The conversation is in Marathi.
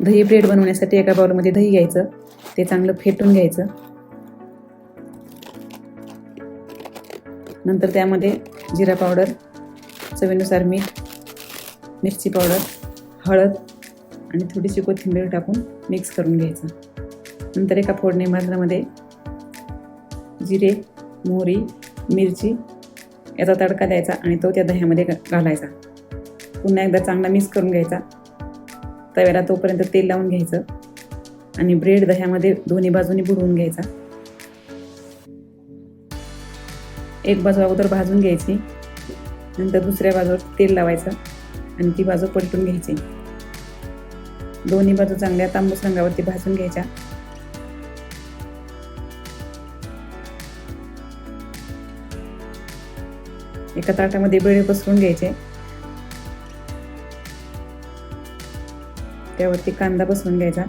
दही ब्रेड बनवण्यासाठी एका बाउलमध्ये दही घ्यायचं, ते चांगलं फेटून घ्यायचं. नंतर त्यामध्ये जिरा पावडर, चवीनुसार मीठ, मिरची पावडर, हळद आणि थोडीशी कोथिंबीर टाकून मिक्स करून घ्यायचं. नंतर एका फोडणी भांड्यामध्ये जिरे, मोहरी, मिरची याचा तडका द्यायचा आणि तो त्या दह्यामध्ये घालायचा. पुन्हा एकदा चांगला मिक्स करून घ्यायचा. तव्याला तोपर्यंत तेल लावून घ्यायचं आणि ब्रेड दह्यामध्ये दोन्ही बाजूनी बुडवून घ्यायचा. एक बाजू अगोदर भाजून घ्यायची, नंतर दुसऱ्या बाजूवर तेल लावायचं आणि ती बाजू पलटून घ्यायची. दोन्ही बाजू चांगल्या तांबूस रंगावरती भाजून घ्यायच्या. एका ताटामध्ये ब्रेड पसरून घ्यायचे, त्यावरती कांदा बसवून घ्यायचा.